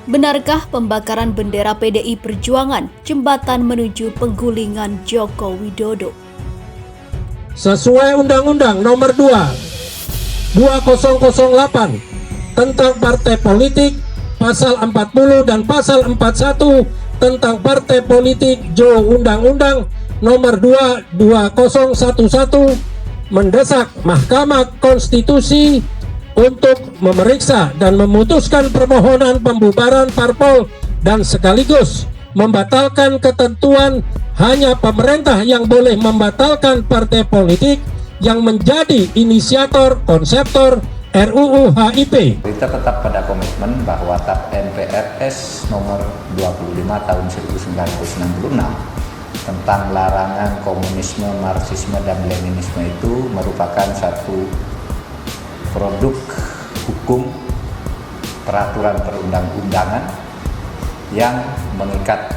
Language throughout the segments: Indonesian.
Benarkah pembakaran bendera PDI Perjuangan jembatan menuju penggulingan Joko Widodo? Sesuai Undang-Undang Nomor 2008 tentang partai politik, Pasal 40 dan Pasal 41 tentang partai politik Undang-Undang Nomor 2 2011 mendesak Mahkamah Konstitusi untuk memeriksa dan memutuskan permohonan pembubaran parpol dan sekaligus membatalkan ketentuan hanya pemerintah yang boleh membatalkan partai politik yang menjadi inisiator konseptor RUU HIP. Kita tetap pada komitmen bahwa TAP MPRS nomor 25 tahun 1966 tentang larangan komunisme, marxisme, dan leninisme itu merupakan satu produk hukum peraturan perundang-undangan yang mengikat.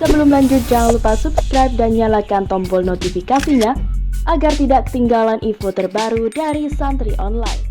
Sebelum lanjut, jangan lupa subscribe dan nyalakan tombol notifikasinya agar tidak ketinggalan info terbaru dari Santri Online.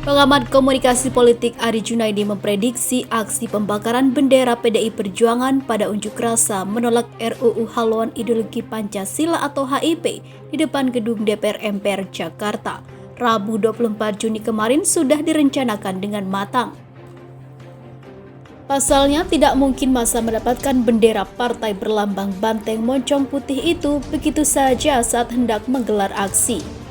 Pengamat komunikasi politik Ari Junaidi memprediksi aksi pembakaran bendera PDI Perjuangan pada unjuk rasa menolak RUU Haluan Ideologi Pancasila atau HIP di depan gedung DPR MPR Jakarta, Rabu 24 Juni kemarin sudah direncanakan dengan matang. Pasalnya, tidak mungkin massa mendapatkan bendera partai berlambang banteng moncong putih itu begitu saja saat hendak menggelar aksi.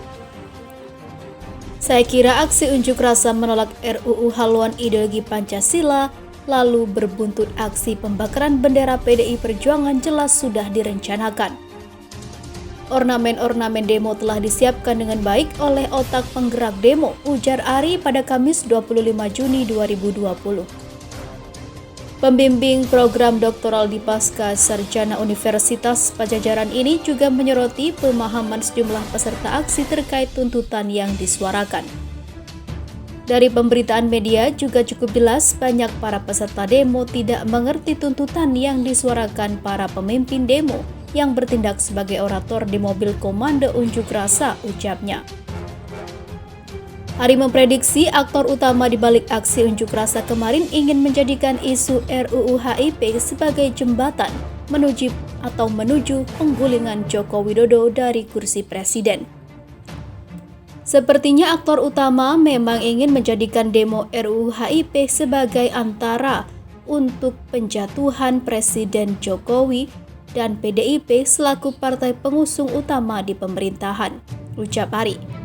Saya kira aksi unjuk rasa menolak RUU Haluan Ideologi Pancasila lalu berbuntut aksi pembakaran bendera PDI Perjuangan jelas sudah direncanakan. Ornamen-ornamen demo telah disiapkan dengan baik oleh otak penggerak demo, ujar Ari pada Kamis 25 Juni 2020. Pembimbing program doktoral di Pasca Sarjana Universitas Pajajaran ini juga menyoroti pemahaman sejumlah peserta aksi terkait tuntutan yang disuarakan. Dari pemberitaan media juga cukup jelas banyak para peserta demo tidak mengerti tuntutan yang disuarakan para pemimpin demo yang bertindak sebagai orator di mobil komando unjuk rasa, ucapnya. Ari memprediksi aktor utama di balik aksi unjuk rasa kemarin ingin menjadikan isu RUU HIP sebagai jembatan menuju penggulingan Joko Widodo dari kursi presiden. Sepertinya aktor utama memang ingin menjadikan demo RUU HIP sebagai antara untuk penjatuhan Presiden Jokowi dan PDIP selaku partai pengusung utama di pemerintahan, ucap Ari.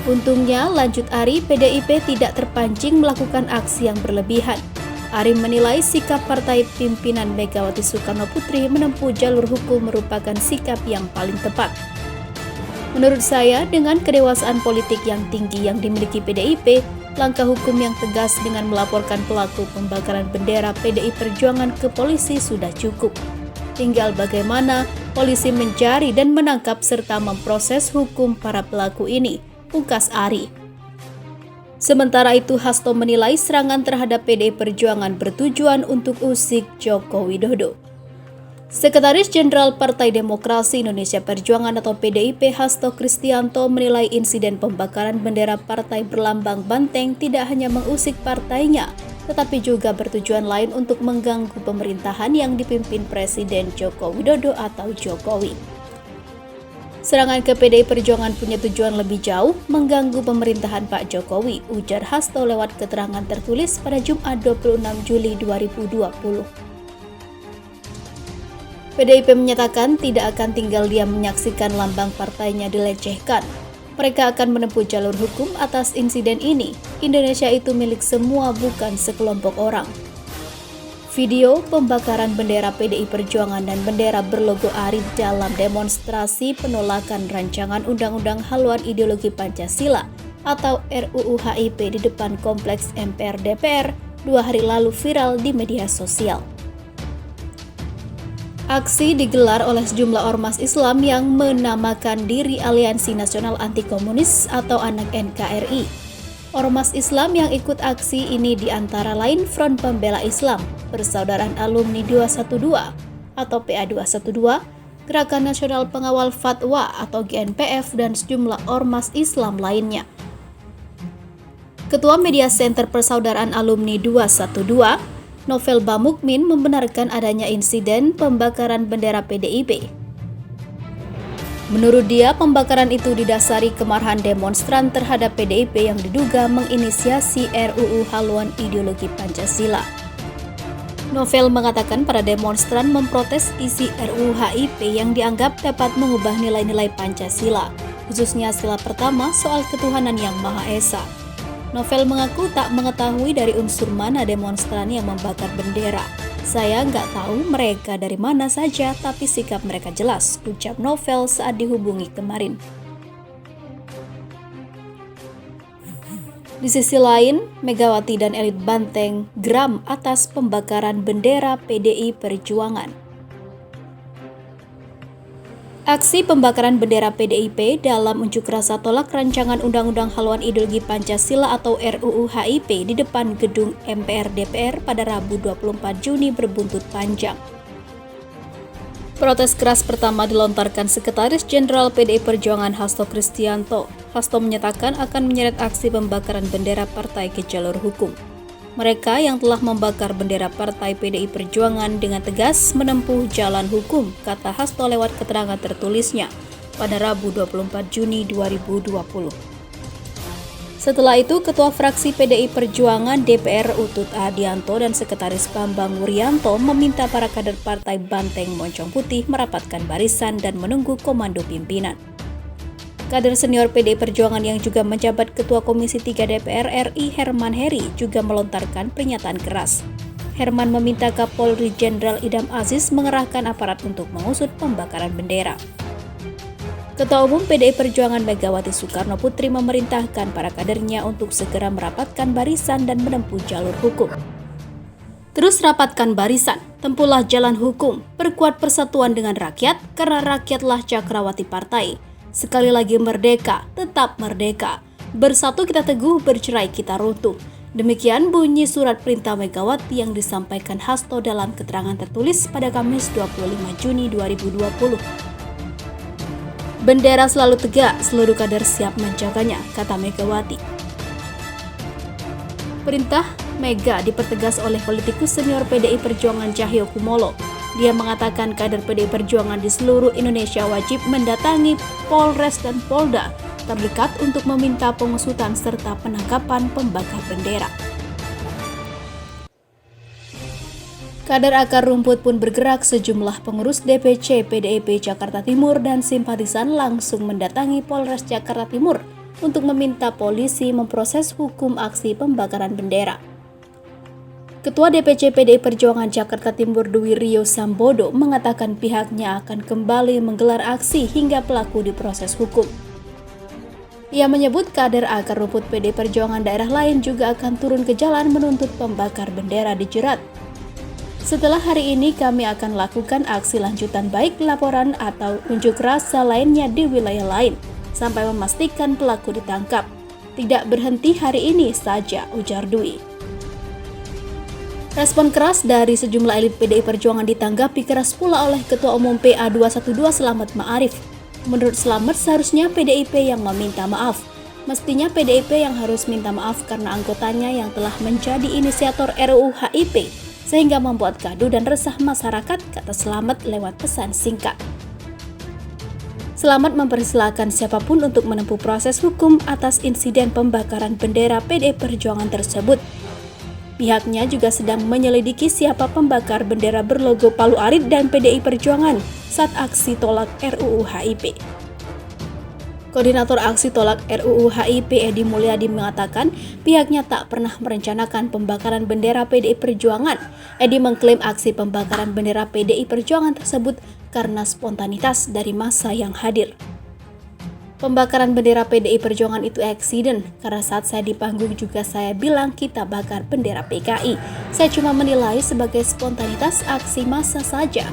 Untungnya, lanjut Ari, PDIP tidak terpancing melakukan aksi yang berlebihan. Ari menilai sikap partai pimpinan Megawati Soekarno Putri menempuh jalur hukum merupakan sikap yang paling tepat. Menurut saya, dengan kedewasaan politik yang tinggi yang dimiliki PDIP, langkah hukum yang tegas dengan melaporkan pelaku pembakaran bendera PDI Perjuangan ke polisi sudah cukup. Tinggal bagaimana polisi mencari dan menangkap serta memproses hukum para pelaku ini, pungkas Ari. Sementara itu, Hasto menilai serangan terhadap PDI Perjuangan bertujuan untuk usik Joko Widodo. Sekretaris Jenderal Partai Demokrasi Indonesia Perjuangan atau PDIP Hasto Kristianto menilai insiden pembakaran bendera partai berlambang banteng tidak hanya mengusik partainya, tetapi juga bertujuan lain untuk mengganggu pemerintahan yang dipimpin Presiden Joko Widodo atau Jokowi. Serangan ke PDI Perjuangan punya tujuan lebih jauh, mengganggu pemerintahan Pak Jokowi, ujar Hasto lewat keterangan tertulis pada Jumat 26 Juli 2020. PDIP menyatakan tidak akan tinggal diam menyaksikan lambang partainya dilecehkan. Mereka akan menempuh jalur hukum atas insiden ini. Indonesia itu milik semua, bukan sekelompok orang. Video pembakaran bendera PDI Perjuangan dan bendera berlogo ARI dalam demonstrasi penolakan rancangan Undang-Undang Haluan Ideologi Pancasila atau RUU HIP di depan Kompleks MPR DPR 2 hari lalu viral di media sosial. Aksi digelar oleh sejumlah ormas Islam yang menamakan diri Aliansi Nasional Anti Komunis atau Anak NKRI. Ormas Islam yang ikut aksi ini diantara lain Front Pembela Islam, Persaudaraan Alumni 212 atau PA212, Gerakan Nasional Pengawal Fatwa atau GNPF, dan sejumlah ormas Islam lainnya. Ketua Media Center Persaudaraan Alumni 212, Novel Bamukmin, membenarkan adanya insiden pembakaran bendera PDIP. Menurut dia, pembakaran itu didasari kemarahan demonstran terhadap PDIP yang diduga menginisiasi RUU haluan ideologi Pancasila. Novel mengatakan para demonstran memprotes isi RUU HIP yang dianggap dapat mengubah nilai-nilai Pancasila, khususnya sila pertama soal ketuhanan yang Maha Esa. Novel mengaku tak mengetahui dari unsur mana demonstran yang membakar bendera. Saya nggak tahu mereka dari mana saja, tapi sikap mereka jelas, ucap Novel saat dihubungi kemarin. Di sisi lain, Megawati dan elit Banteng geram atas pembakaran bendera PDI Perjuangan. Aksi pembakaran bendera PDIP dalam unjuk rasa tolak rancangan Undang-Undang Haluan Ideologi Pancasila atau RUU HIP di depan gedung MPR DPR pada Rabu 24 Juni berbuntut panjang. Protes keras pertama dilontarkan Sekretaris Jenderal PDI Perjuangan Hasto Kristianto. Hasto menyatakan akan menyeret aksi pembakaran bendera partai ke jalur hukum. Mereka yang telah membakar bendera partai PDI Perjuangan dengan tegas menempuh jalan hukum, kata Hasto lewat keterangan tertulisnya pada Rabu 24 Juni 2020. Setelah itu, Ketua Fraksi PDI Perjuangan DPR Utut Adianto dan Sekretaris Bambang Wuryanto meminta para kader partai Banteng Moncong Putih merapatkan barisan dan menunggu komando pimpinan. Kader senior PDI Perjuangan yang juga menjabat Ketua Komisi 3 DPR RI Herman Heri juga melontarkan pernyataan keras. Herman meminta Kapolri Jenderal Idam Aziz mengerahkan aparat untuk mengusut pembakaran bendera. Ketua Umum PDI Perjuangan Megawati Soekarno Putri memerintahkan para kadernya untuk segera merapatkan barisan dan menempuh jalur hukum. Terus rapatkan barisan, tempuhlah jalan hukum, perkuat persatuan dengan rakyat karena rakyatlah cakrawati partai. Sekali lagi merdeka, tetap merdeka. Bersatu kita teguh, bercerai kita runtuh. Demikian bunyi surat perintah Megawati yang disampaikan Hasto dalam keterangan tertulis pada Kamis 25 Juni 2020. Bendera selalu tegak, seluruh kader siap menjaganya, kata Megawati. Perintah Mega dipertegas oleh politikus senior PDI Perjuangan Cahyokumolo. Dia mengatakan kader PDI Perjuangan di seluruh Indonesia wajib mendatangi Polres dan Polda terdekat untuk meminta pengusutan serta penangkapan pembakar bendera. Kader akar rumput pun bergerak, sejumlah pengurus DPC PDIP Jakarta Timur dan simpatisan langsung mendatangi Polres Jakarta Timur untuk meminta polisi memproses hukum aksi pembakaran bendera. Ketua DPC PDI Perjuangan Jakarta Timur Dwi Rio Sambodo mengatakan pihaknya akan kembali menggelar aksi hingga pelaku diproses hukum. Ia menyebut kader akar rumput PDI Perjuangan daerah lain juga akan turun ke jalan menuntut pembakar bendera dijerat. Setelah hari ini kami akan lakukan aksi lanjutan baik laporan atau unjuk rasa lainnya di wilayah lain sampai memastikan pelaku ditangkap. Tidak berhenti hari ini saja, ujar Dwi. Respon keras dari sejumlah elit PDI Perjuangan ditanggapi keras pula oleh Ketua Umum PA212 Slamet Ma'arif. Menurut Slamet, seharusnya PDIP yang meminta maaf. Mestinya PDIP yang harus minta maaf karena anggotanya yang telah menjadi inisiator RUU HIP sehingga membuat gaduh dan resah masyarakat, kata Slamet lewat pesan singkat. Slamet mempersilahkan siapapun untuk menempuh proses hukum atas insiden pembakaran bendera PDI Perjuangan tersebut. Pihaknya juga sedang menyelidiki siapa pembakar bendera berlogo Palu Arit dan PDI Perjuangan saat aksi tolak RUU HIP. Koordinator aksi tolak RUU HIP Edi Mulyadi mengatakan pihaknya tak pernah merencanakan pembakaran bendera PDI Perjuangan. Edi mengklaim aksi pembakaran bendera PDI Perjuangan tersebut karena spontanitas dari massa yang hadir. Pembakaran bendera PDI Perjuangan itu eksiden, karena saat saya di panggung juga saya bilang kita bakar bendera PKI. Saya cuma menilai sebagai spontanitas aksi massa saja.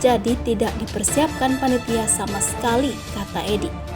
jadi tidak dipersiapkan panitia sama sekali, kata Edi.